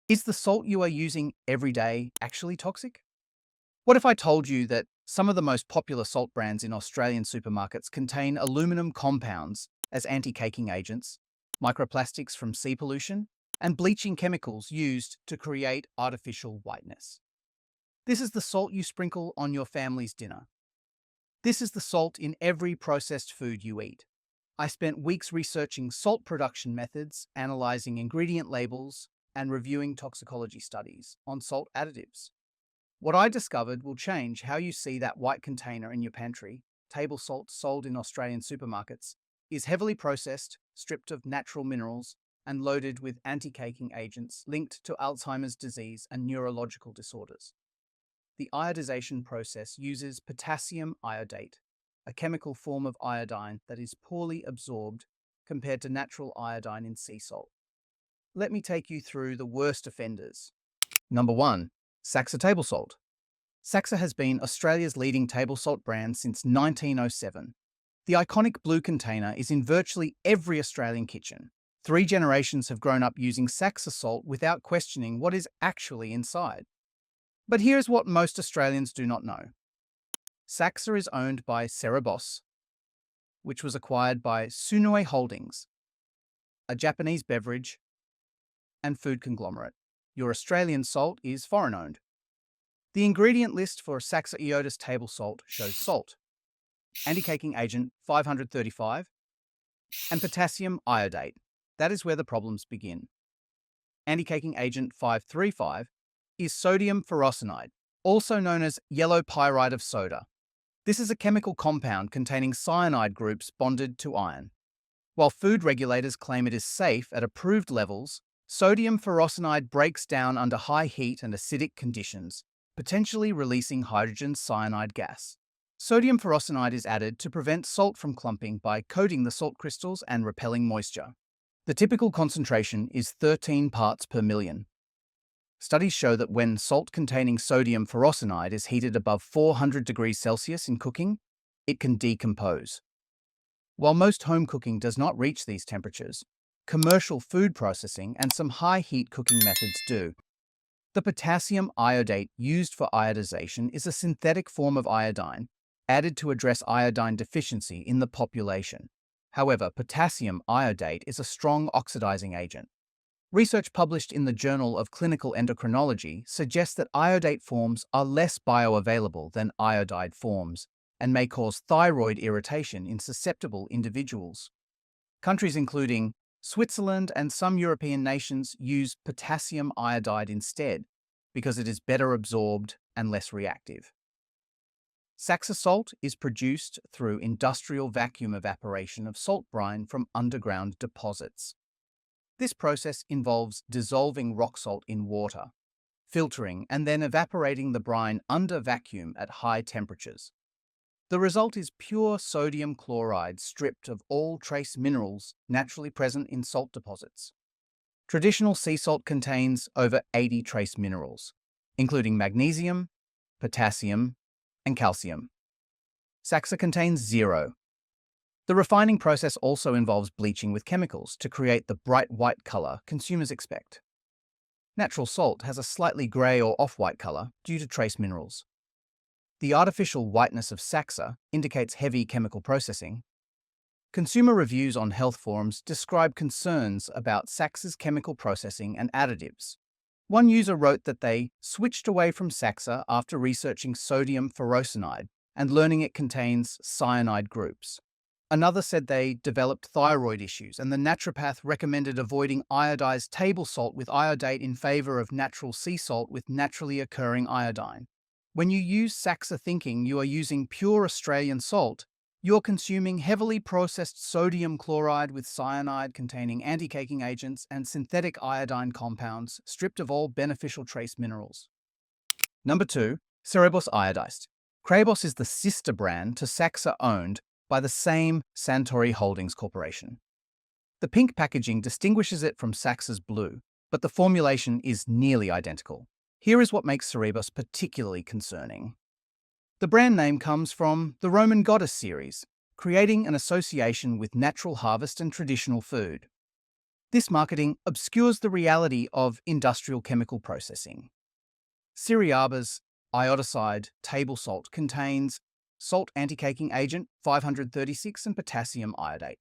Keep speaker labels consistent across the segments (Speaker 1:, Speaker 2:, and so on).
Speaker 1: Is the salt you are using every day actually toxic? What if I told you that some of the most popular salt brands in Australian supermarkets contain aluminum compounds as anti-caking agents, microplastics from sea pollution, and bleaching chemicals used to create artificial whiteness? This is the salt you sprinkle on your family's dinner. This is the salt in every processed food you eat. I spent weeks researching salt production methods, analyzing ingredient labels, and reviewing toxicology studies on salt additives. What I discovered will change how you see that white container in your pantry. Table salt sold in Australian supermarkets is heavily processed, stripped of natural minerals, and loaded with anti-caking agents linked to Alzheimer's disease and neurological disorders. The iodization process uses potassium iodate, a chemical form of iodine that is poorly absorbed compared to natural iodine in sea salt. Let me take you through the worst offenders. Number 1. Saxa table salt. Saxa has been Australia's leading table salt brand since 1907. The iconic blue container is in virtually every Australian kitchen. 3 generations have grown up using Saxa salt without questioning what is actually inside. But here's what most Australians do not know. Saxa is owned by Cerebos, which was acquired by Sunue Holdings, a Japanese beverage and food conglomerate. Your Australian salt is foreign-owned. The ingredient list for Saxa Iotis table salt shows salt, anti-caking agent 535, and potassium iodate. That is where the problems begin. Anti-caking agent 535 is sodium ferrocyanide, also known as yellow pyrite of soda. This is a chemical compound containing cyanide groups bonded to iron. While food regulators claim it is safe at approved levels, sodium ferrocyanide breaks down under high heat and acidic conditions, potentially releasing hydrogen cyanide gas. Sodium ferrocyanide is added to prevent salt from clumping by coating the salt crystals and repelling moisture. The typical concentration is 13 parts per million. Studies show that when salt-containing sodium ferrocyanide is heated above 400 degrees Celsius in cooking, it can decompose. While most home cooking does not reach these temperatures, commercial food processing and some high-heat cooking methods do. The potassium iodate used for iodization is a synthetic form of iodine, added to address iodine deficiency in the population. However, potassium iodate is a strong oxidizing agent. Research published in the Journal of Clinical Endocrinology suggests that iodate forms are less bioavailable than iodide forms and may cause thyroid irritation in susceptible individuals. Countries including Switzerland and some European nations use potassium iodide instead because it is better absorbed and less reactive. Saxa salt is produced through industrial vacuum evaporation of salt brine from underground deposits. This process involves dissolving rock salt in water, filtering, and then evaporating the brine under vacuum at high temperatures. The result is pure sodium chloride stripped of all trace minerals naturally present in salt deposits. Traditional sea salt contains over 80 trace minerals, including magnesium, potassium, and calcium. Saxa contains 0. The refining process also involves bleaching with chemicals to create the bright white color consumers expect. Natural salt has a slightly grey or off-white color due to trace minerals. The artificial whiteness of Saxa indicates heavy chemical processing. Consumer reviews on health forums describe concerns about Saxa's chemical processing and additives. One user wrote that they switched away from Saxa after researching sodium ferrocyanide and learning it contains cyanide groups. Another said they developed thyroid issues, and the naturopath recommended avoiding iodized table salt with iodate in favor of natural sea salt with naturally occurring iodine. When you use Saxa thinking you are using pure Australian salt, you're consuming heavily processed sodium chloride with cyanide containing anti-caking agents and synthetic iodine compounds stripped of all beneficial trace minerals. Number 2. Cerebos iodized. Cerebos is the sister brand to Saxa owned by the same Santori Holdings Corporation. The pink packaging distinguishes it from Saxa's blue, but the formulation is nearly identical. Here is what makes Cerebos particularly concerning. The brand name comes from the Roman goddess series, creating an association with natural harvest and traditional food. This marketing obscures the reality of industrial chemical processing. Ceriaba's iodicide table salt contains salt anti-caking agent 536 and potassium iodate.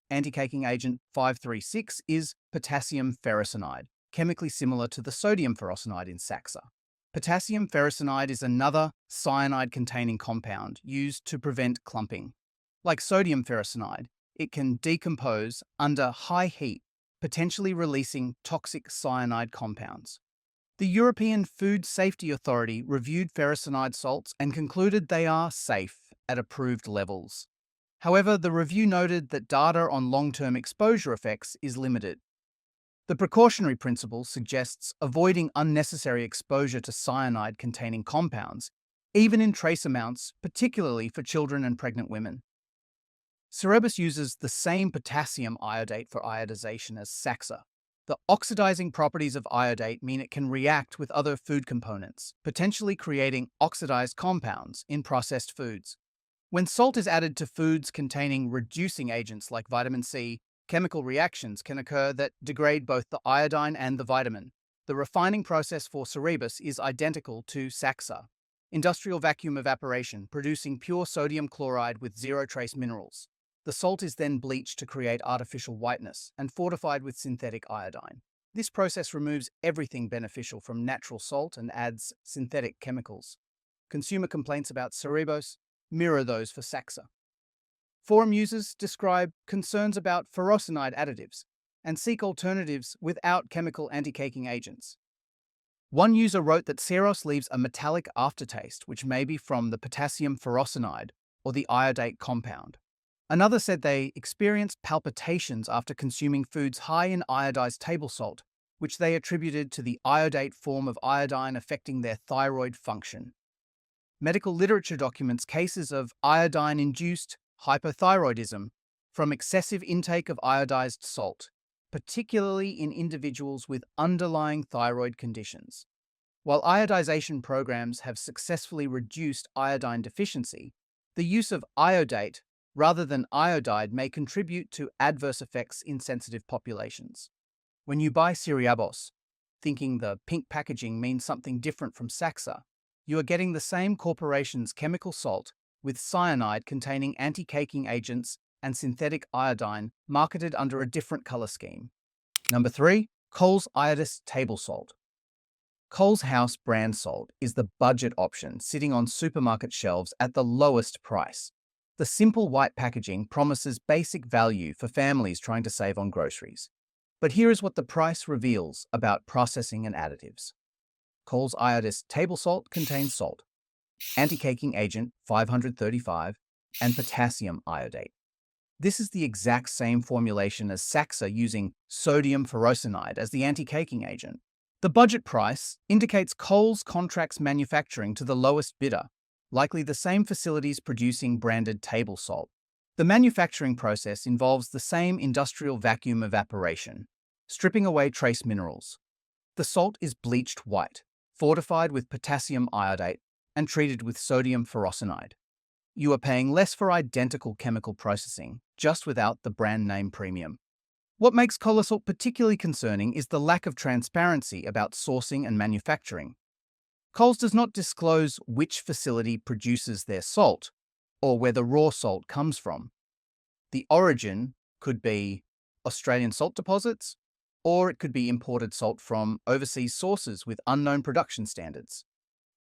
Speaker 1: Anti-caking agent 536 is potassium ferrocyanide, chemically similar to the sodium ferrocyanide in Saxa. Potassium ferrocyanide is another cyanide-containing compound used to prevent clumping. Like sodium ferrocyanide, it can decompose under high heat, potentially releasing toxic cyanide compounds. The European Food Safety Authority reviewed ferrocyanide salts and concluded they are safe at approved levels. However, the review noted that data on long-term exposure effects is limited. The precautionary principle suggests avoiding unnecessary exposure to cyanide-containing compounds, even in trace amounts, particularly for children and pregnant women. Cerebus uses the same potassium iodate for iodization as Saxa. The oxidizing properties of iodate mean it can react with other food components, potentially creating oxidized compounds in processed foods. When salt is added to foods containing reducing agents like vitamin C, chemical reactions can occur that degrade both the iodine and the vitamin. The refining process for Cerebus is identical to Saxa, industrial vacuum evaporation, producing pure sodium chloride with zero trace minerals. The salt is then bleached to create artificial whiteness and fortified with synthetic iodine. This process removes everything beneficial from natural salt and adds synthetic chemicals. Consumer complaints about Cerebos mirror those for Saxa. Forum users describe concerns about ferrocyanide additives and seek alternatives without chemical anti-caking agents. One user wrote that Ceros leaves a metallic aftertaste, which may be from the potassium ferrocyanide or the iodate compound. Another said they experienced palpitations after consuming foods high in iodized table salt, which they attributed to the iodate form of iodine affecting their thyroid function. Medical literature documents cases of iodine-induced hypothyroidism from excessive intake of iodized salt, particularly in individuals with underlying thyroid conditions. While iodization programs have successfully reduced iodine deficiency, the use of iodate rather than iodide may contribute to adverse effects in sensitive populations. When you buy Ceriabos, thinking the pink packaging means something different from Saxa, you are getting the same corporation's chemical salt with cyanide containing anti-caking agents and synthetic iodine marketed under a different color scheme. Number 3. Coles Iodis Table Salt. Coles House brand salt is the budget option sitting on supermarket shelves at the lowest price. The simple white packaging promises basic value for families trying to save on groceries. But here is what the price reveals about processing and additives. Coles Iodis table salt contains salt, anti-caking agent 535, and potassium iodate. This is the exact same formulation as Saxa using sodium ferrocyanide as the anti-caking agent. The budget price indicates Coles contracts manufacturing to the lowest bidder, likely the same facilities producing branded table salt. The manufacturing process involves the same industrial vacuum evaporation, stripping away trace minerals. The salt is bleached white, fortified with potassium iodate, and treated with sodium ferrocyanide. You are paying less for identical chemical processing, just without the brand name premium. What makes Coles salt particularly concerning is the lack of transparency about sourcing and manufacturing. Coles does not disclose which facility produces their salt or where the raw salt comes from. The origin could be Australian salt deposits, or it could be imported salt from overseas sources with unknown production standards.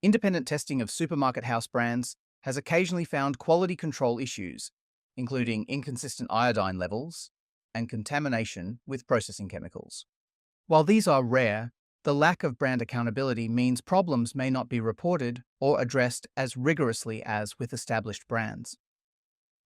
Speaker 1: Independent testing of supermarket house brands has occasionally found quality control issues, including inconsistent iodine levels and contamination with processing chemicals. While these are rare, the lack of brand accountability means problems may not be reported or addressed as rigorously as with established brands.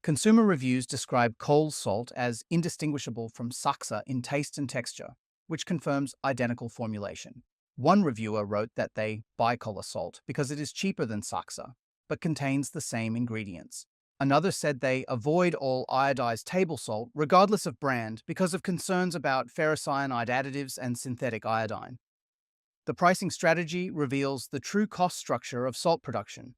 Speaker 1: Consumer reviews describe Coles salt as indistinguishable from Saxa in taste and texture, which confirms identical formulation. One reviewer wrote that they buy Coles salt because it is cheaper than Saxa, but contains the same ingredients. Another said they avoid all iodized table salt, regardless of brand, because of concerns about ferrocyanide additives and synthetic iodine. The pricing strategy reveals the true cost structure of salt production.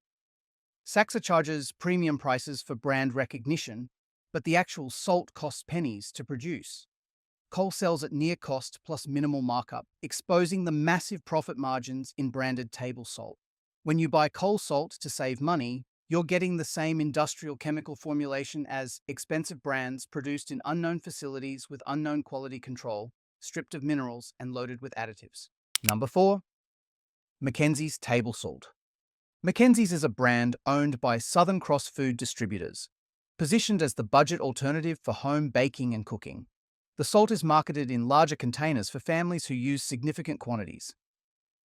Speaker 1: Saxa charges premium prices for brand recognition, but the actual salt costs pennies to produce. Coles sells at near cost plus minimal markup, exposing the massive profit margins in branded table salt. When you buy Coles salt to save money, you're getting the same industrial chemical formulation as expensive brands produced in unknown facilities with unknown quality control, stripped of minerals and loaded with additives. Number 4. Mackenzie's Table Salt. Mackenzie's is a brand owned by Southern Cross Food Distributors, positioned as the budget alternative for home baking and cooking. The salt is marketed in larger containers for families who use significant quantities.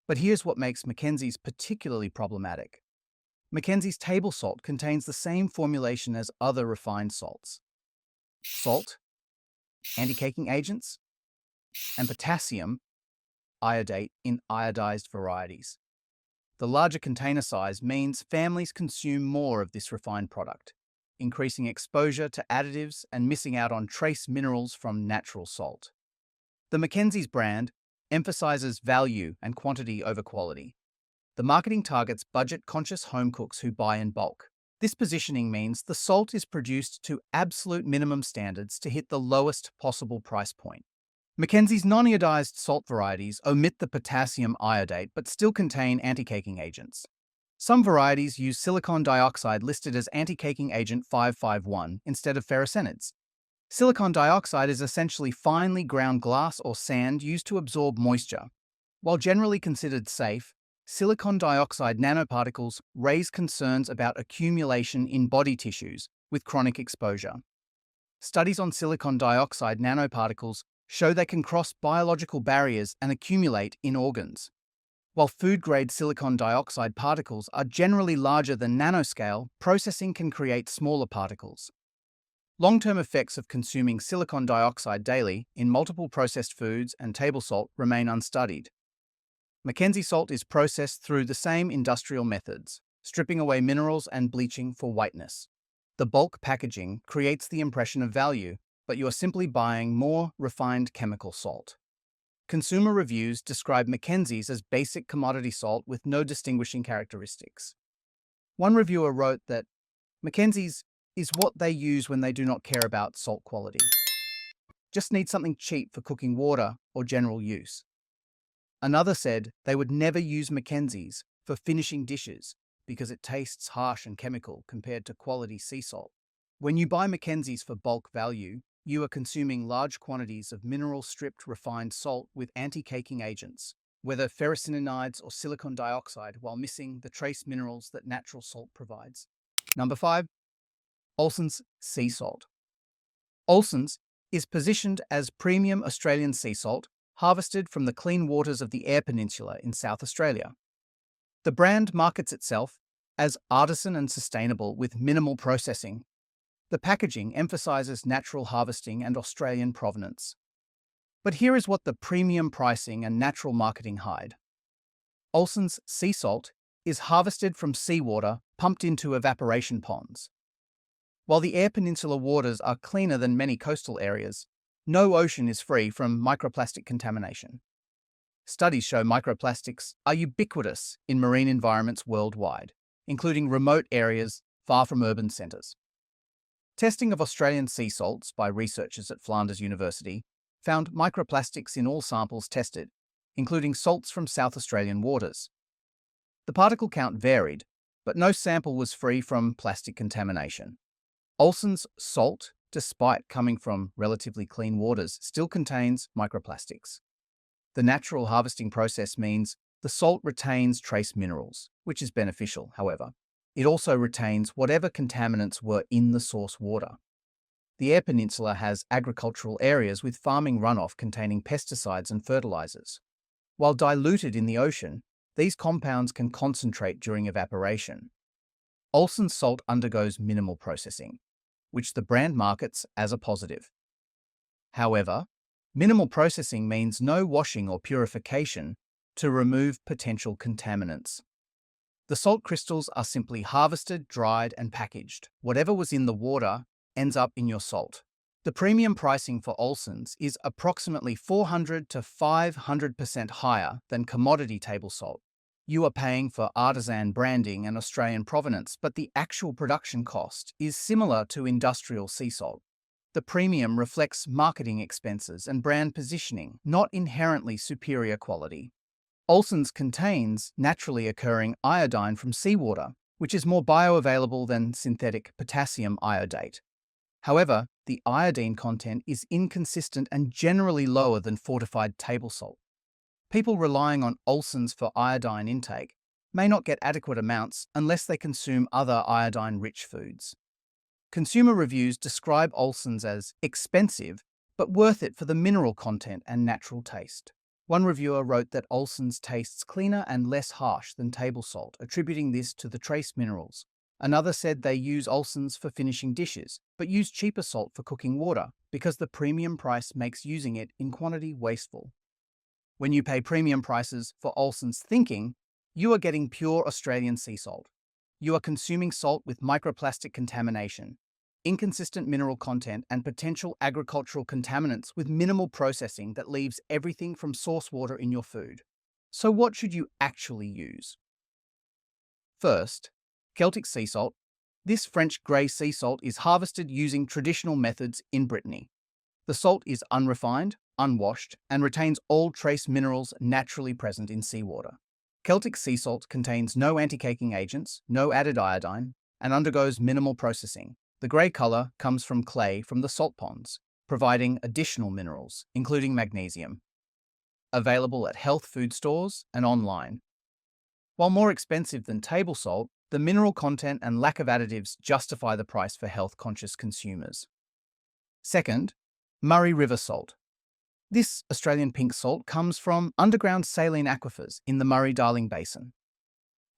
Speaker 1: But here's what makes Mackenzie's particularly problematic. Mackenzie's table salt contains the same formulation as other refined salts: salt, anti-caking agents, and potassium iodate in iodized varieties. The larger container size means families consume more of this refined product, increasing exposure to additives and missing out on trace minerals from natural salt. The Mackenzie's brand emphasizes value and quantity over quality. The marketing targets budget-conscious home cooks who buy in bulk. This positioning means the salt is produced to absolute minimum standards to hit the lowest possible price point. Mackenzie's non-iodized salt varieties omit the potassium iodate but still contain anti-caking agents. Some varieties use silicon dioxide listed as anti-caking agent 551 instead of ferrocyanide. Silicon dioxide is essentially finely ground glass or sand used to absorb moisture. While generally considered safe, silicon dioxide nanoparticles raise concerns about accumulation in body tissues with chronic exposure. Studies on silicon dioxide nanoparticles show they can cross biological barriers and accumulate in organs. While food-grade silicon dioxide particles are generally larger than nanoscale, processing can create smaller particles. Long-term effects of consuming silicon dioxide daily in multiple processed foods and table salt remain unstudied. Mackenzie salt is processed through the same industrial methods, stripping away minerals and bleaching for whiteness. The bulk packaging creates the impression of value, but you are simply buying more refined chemical salt. Consumer reviews describe Mackenzie's as basic commodity salt with no distinguishing characteristics. One reviewer wrote that Mackenzie's is what they use when they do not care about salt quality. Just need something cheap for cooking water or general use. Another said they would never use Mackenzie's for finishing dishes because it tastes harsh and chemical compared to quality sea salt. When you buy Mackenzie's for bulk value, you are consuming large quantities of mineral-stripped refined salt with anti-caking agents, whether ferrocyanides or silicon dioxide, while missing the trace minerals that natural salt provides. Number 5. Olsen's Sea Salt. Olsen's is positioned as premium Australian sea salt, harvested from the clean waters of the Eyre Peninsula in South Australia. The brand markets itself as artisan and sustainable with minimal processing. The packaging emphasizes natural harvesting and Australian provenance. But here is what the premium pricing and natural marketing hide. Olsen's sea salt is harvested from seawater pumped into evaporation ponds. While the Eyre Peninsula waters are cleaner than many coastal areas, no ocean is free from microplastic contamination. Studies show microplastics are ubiquitous in marine environments worldwide, including remote areas far from urban centres. Testing of Australian sea salts by researchers at Flinders University found microplastics in all samples tested, including salts from South Australian waters. The particle count varied, but no sample was free from plastic contamination. Olsen's salt, despite coming from relatively clean waters, still contains microplastics. The natural harvesting process means the salt retains trace minerals, which is beneficial, however. It also retains whatever contaminants were in the source water. The Eyre Peninsula has agricultural areas with farming runoff containing pesticides and fertilizers. While diluted in the ocean, these compounds can concentrate during evaporation. Olsen's salt undergoes minimal processing, which the brand markets as a positive. However, minimal processing means no washing or purification to remove potential contaminants. The salt crystals are simply harvested, dried, and packaged. Whatever was in the water ends up in your salt. The premium pricing for Olsen's is approximately 400 to 500% higher than commodity table salt. You are paying for artisan branding and Australian provenance, but the actual production cost is similar to industrial sea salt. The premium reflects marketing expenses and brand positioning, not inherently superior quality. Olsen's contains naturally occurring iodine from seawater, which is more bioavailable than synthetic potassium iodate. However, the iodine content is inconsistent and generally lower than fortified table salt. People relying on Olsen's for iodine intake may not get adequate amounts unless they consume other iodine-rich foods. Consumer reviews describe Olsen's as expensive, but worth it for the mineral content and natural taste. One reviewer wrote that Olsen's tastes cleaner and less harsh than table salt, attributing this to the trace minerals. Another said they use Olsen's for finishing dishes, but use cheaper salt for cooking water because the premium price makes using it in quantity wasteful. When you pay premium prices for Olsen's thinking, you are getting pure Australian sea salt. You are consuming salt with microplastic contamination, inconsistent mineral content, and potential agricultural contaminants with minimal processing that leaves everything from source water in your food. So what should you actually use? First, Celtic sea salt. This French grey sea salt is harvested using traditional methods in Brittany. The salt is unrefined, unwashed, and retains all trace minerals naturally present in seawater. Celtic sea salt contains no anti-caking agents, no added iodine, and undergoes minimal processing. The grey colour comes from clay from the salt ponds, providing additional minerals, including magnesium. Available at health food stores and online. While more expensive than table salt, the mineral content and lack of additives justify the price for health-conscious consumers. Second, Murray River salt. This Australian pink salt comes from underground saline aquifers in the Murray-Darling Basin.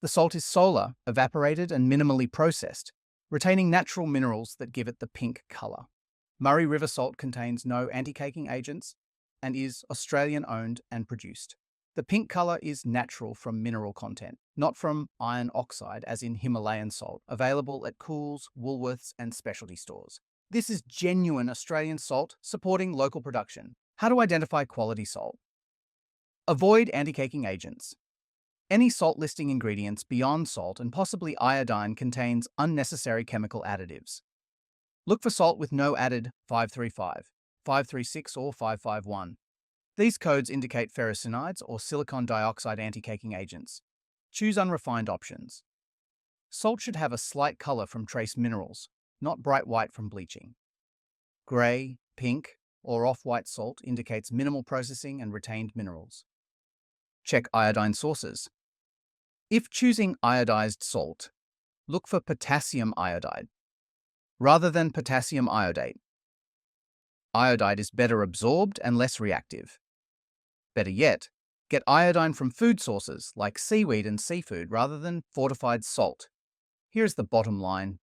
Speaker 1: The salt is solar, evaporated, and minimally processed, retaining natural minerals that give it the pink colour. Murray River salt contains no anti-caking agents and is Australian-owned and produced. The pink colour is natural from mineral content, not from iron oxide as in Himalayan salt, available at Coles, Woolworths, and specialty stores. This is genuine Australian salt supporting local production. How to identify quality salt? Avoid anti-caking agents. Any salt listing ingredients beyond salt and possibly iodine contains unnecessary chemical additives. Look for salt with no added 535, 536, or 551. These codes indicate ferrocyanide or silicon dioxide anti-caking agents. Choose unrefined options. Salt should have a slight color from trace minerals, not bright white from bleaching. Gray, pink, or off-white salt indicates minimal processing and retained minerals. Check iodine sources. If choosing iodized salt, look for potassium iodide rather than potassium iodate. Iodide is better absorbed and less reactive. Better yet, get iodine from food sources like seaweed and seafood rather than fortified salt. Here's the bottom line.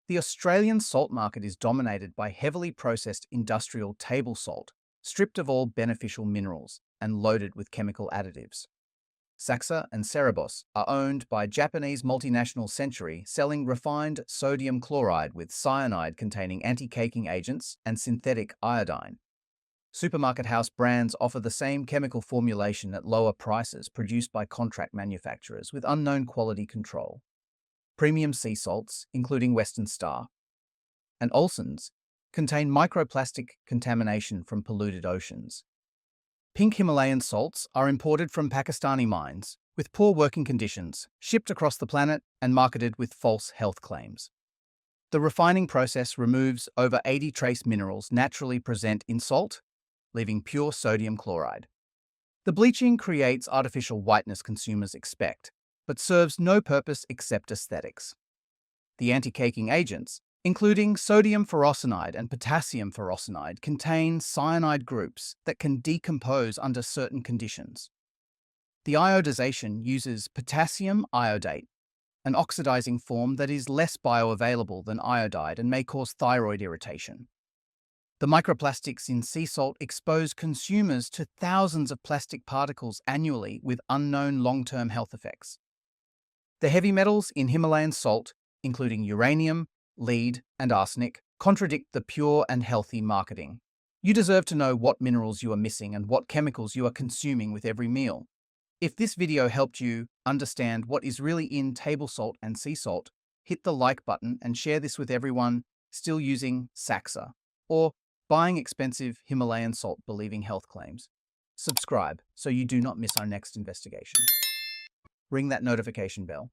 Speaker 1: The Australian salt market is dominated by heavily processed industrial table salt, stripped of all beneficial minerals and loaded with chemical additives. Saxa and Cerebos are owned by Japanese multinational Century, selling refined sodium chloride with cyanide containing anti-caking agents and synthetic iodine. Supermarket house brands offer the same chemical formulation at lower prices produced by contract manufacturers with unknown quality control. Premium sea salts, including Western Star and Olsen's, contain microplastic contamination from polluted oceans. Pink Himalayan salts are imported from Pakistani mines, with poor working conditions, shipped across the planet and marketed with false health claims. The refining process removes over 80 trace minerals naturally present in salt, leaving pure sodium chloride. The bleaching creates artificial whiteness consumers expect, but serves no purpose except aesthetics. The anti-caking agents, including sodium ferrocyanide and potassium ferrocyanide, contain cyanide groups that can decompose under certain conditions. The iodization uses potassium iodate, an oxidizing form that is less bioavailable than iodide and may cause thyroid irritation. The microplastics in sea salt expose consumers to thousands of plastic particles annually with unknown long-term health effects. The heavy metals in Himalayan salt, including uranium, lead, and arsenic, contradict the pure and healthy marketing. You deserve to know what minerals you are missing and what chemicals you are consuming with every meal. If this video helped you understand what is really in table salt and sea salt, hit the like button and share this with everyone still using Saxa, or buying expensive Himalayan salt believing health claims. Subscribe so you do not miss our next investigation. Ring that notification bell